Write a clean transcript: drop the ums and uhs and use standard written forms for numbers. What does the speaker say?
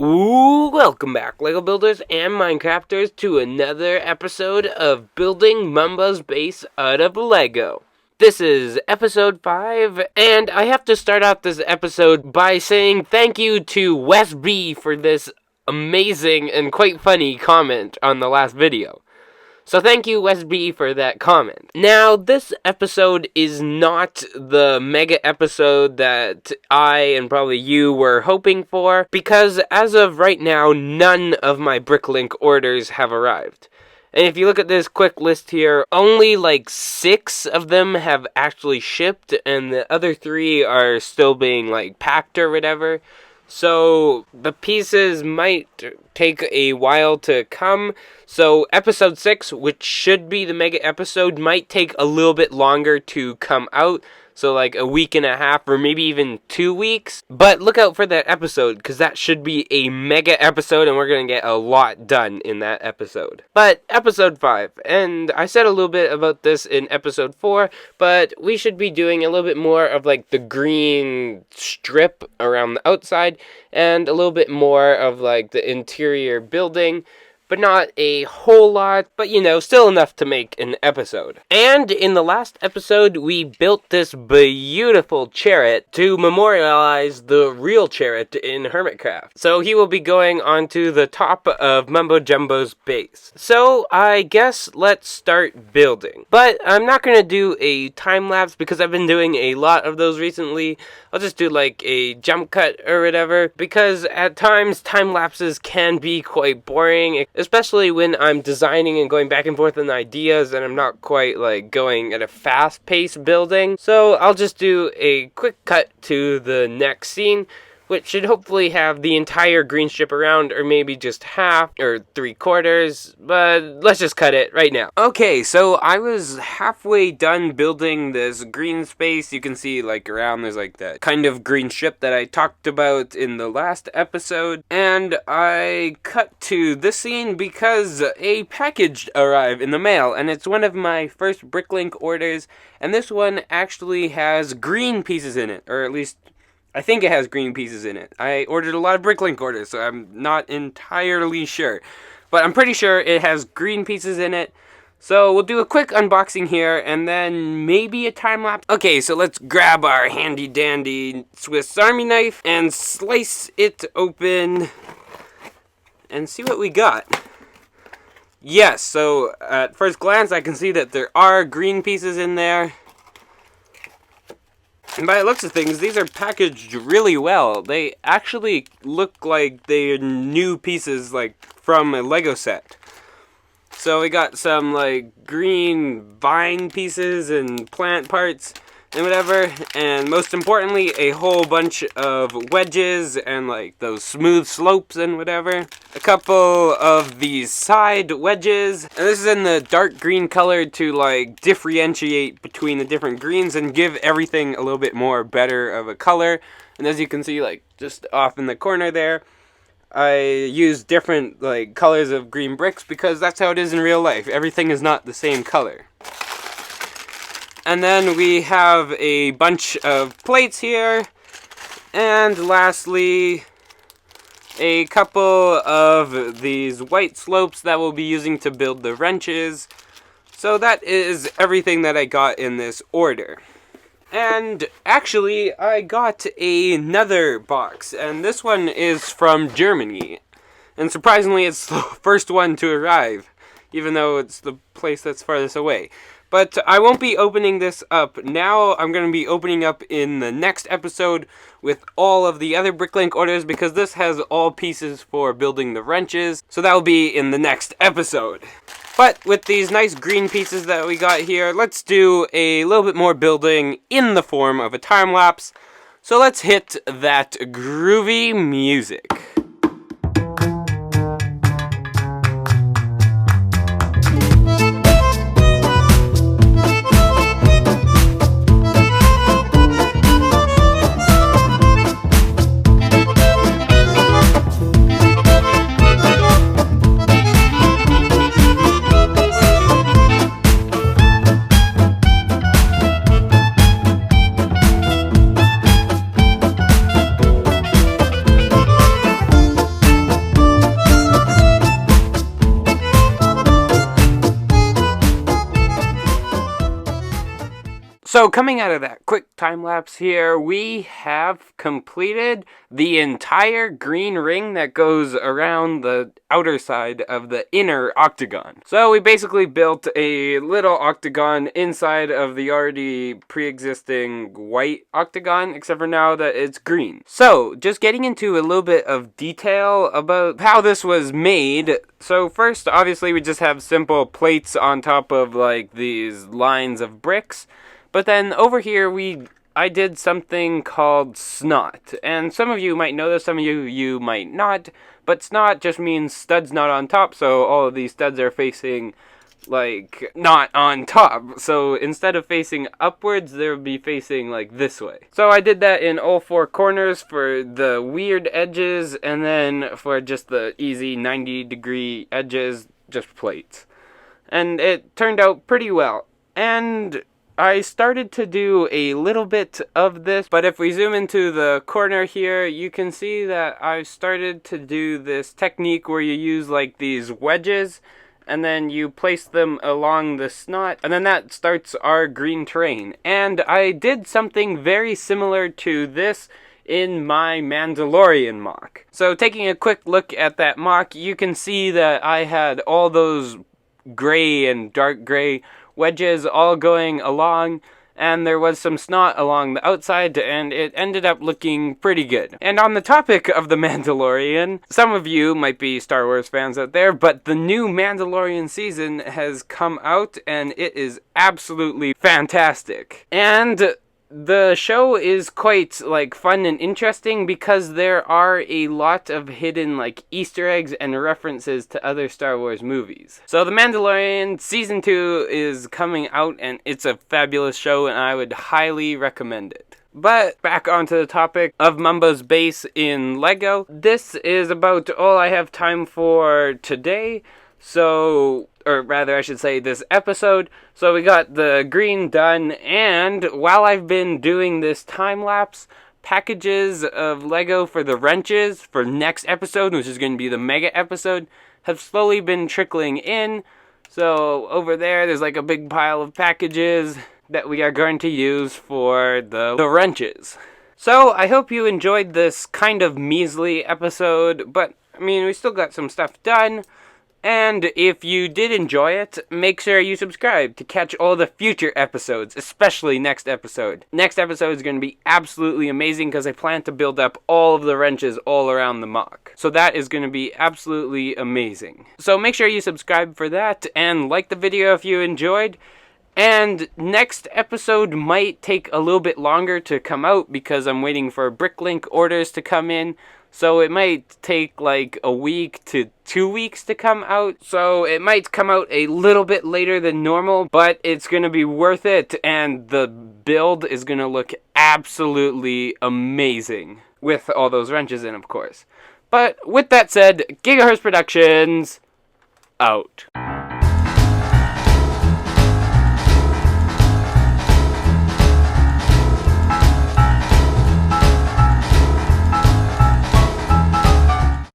Ooh, welcome back, LEGO builders and Minecrafters, to another episode of Building Mumbo's Base out of LEGO. This is episode 5, and I have to start out this episode by saying thank you to Wes B for this amazing and quite funny comment on the last video. So thank you, Wes B, for that comment. Now, this episode is not the mega episode that I and probably you were hoping for, because as of right now, none of my BrickLink orders have arrived. And if you look at this quick list here, only like 6 of them have actually shipped, and the other 3 are still being like packed or whatever. So the pieces might take a while to come. So episode 6, which should be the mega episode, might take a little bit longer to come out. So like a week and a half or maybe even 2 weeks. But look out for that episode, because that should be a mega episode and we're going to get a lot done in that episode. But episode 5, and I said a little bit about this in episode 4, but we should be doing a little bit more of like the green strip around the outside and a little bit more of like the interior building. But not a whole lot, but you know, still enough to make an episode. And in the last episode, we built this beautiful chariot to memorialize the real chariot in Hermitcraft. So he will be going onto the top of Mumbo Jumbo's base. So I guess let's start building. But I'm not going to do a time lapse because I've been doing a lot of those recently. I'll just do like a jump cut or whatever, because at times time lapses can be quite boring, especially when I'm designing and going back and forth on ideas and I'm not quite like going at a fast pace building. So I'll just do a quick cut to the next scene, which should hopefully have the entire green strip around, or maybe just half or 3/4, but let's just cut it right now. Okay, so I was halfway done building this green space. You can see like around there's like that kind of green strip that I talked about in the last episode, and I cut to this scene because a package arrived in the mail, and it's one of my first BrickLink orders, and this one actually has green pieces in it, or at least I think it has green pieces in it. I ordered a lot of BrickLink orders, so I'm not entirely sure. But I'm pretty sure it has green pieces in it. So we'll do a quick unboxing here, and then maybe a time lapse. Okay, so let's grab our handy dandy Swiss Army knife and slice it open and see what we got. Yes, so at first glance I can see that there are green pieces in there. And by the looks of things, these are packaged really well. They actually look like they're new pieces, like from a Lego set. So we got some like green vine pieces and plant parts and whatever. And most importantly, a whole bunch of wedges and like those smooth slopes and whatever. A couple of these side wedges. And this is in the dark green color to like differentiate between the different greens and give everything a little bit more better of a color. And as you can see, like just off in the corner there, I use different like colors of green bricks because that's how it is in real life. Everything is not the same color. And then we have a bunch of plates here. And lastly, a couple of these white slopes that we'll be using to build the wrenches. So that is everything that I got in this order. And actually, I got another box, and this one is from Germany. And surprisingly, it's the first one to arrive, even though it's the place that's farthest away. But I won't be opening this up now. I'm going to be opening up in the next episode with all of the other BrickLink orders, because this has all pieces for building the wrenches. So that will be in the next episode. But with these nice green pieces that we got here, let's do a little bit more building in the form of a time lapse. So let's hit that groovy music. So coming out of that quick time lapse here, we have completed the entire green ring that goes around the outer side of the inner octagon. So we basically built a little octagon inside of the already pre-existing white octagon, except for now that it's green. So just getting into a little bit of detail about how this was made. So first, obviously, we just have simple plates on top of like these lines of bricks. But then over here, I did something called snot. And some of you might know this, some of you might not. But snot just means studs not on top, so all of these studs are facing, like, not on top. So instead of facing upwards, they would be facing, like, this way. So I did that in all four corners for the weird edges, and then for just the easy 90-degree edges, just plates. And it turned out pretty well. And I started to do a little bit of this, but if we zoom into the corner here, you can see that I've started to do this technique where you use like these wedges, and then you place them along the snot, and then that starts our green terrain. And I did something very similar to this in my Mandalorian mock. So taking a quick look at that mock, you can see that I had all those gray and dark gray wedges all going along, and there was some snot along the outside, and it ended up looking pretty good. And on the topic of The Mandalorian, some of you might be Star Wars fans out there, but the new Mandalorian season has come out, and it is absolutely fantastic. And the show is quite, like, fun and interesting because there are a lot of hidden, like, Easter eggs and references to other Star Wars movies. So The Mandalorian Season 2 is coming out, and it's a fabulous show, and I would highly recommend it. But back onto the topic of Mumbo's base in LEGO. This is about all I have time for today. So, or rather I should say this episode. So we got the green done, and while I've been doing this time lapse, packages of Lego for the wrenches for next episode, which is going to be the mega episode, have slowly been trickling in. So over there's like a big pile of packages that we are going to use for the wrenches. So I hope you enjoyed this kind of measly episode, but I mean, we still got some stuff done. And if you did enjoy it, make sure you subscribe to catch all the future episodes, especially next episode. Next episode is going to be absolutely amazing because I plan to build up all of the wrenches all around the mock. So that is going to be absolutely amazing. So make sure you subscribe for that and like the video if you enjoyed. And next episode might take a little bit longer to come out because I'm waiting for BrickLink orders to come in. So it might take like a week to 2 weeks to come out. So it might come out a little bit later than normal, but it's going to be worth it. And the build is going to look absolutely amazing with all those wrenches in, of course. But with that said, Gigahertz Productions, out.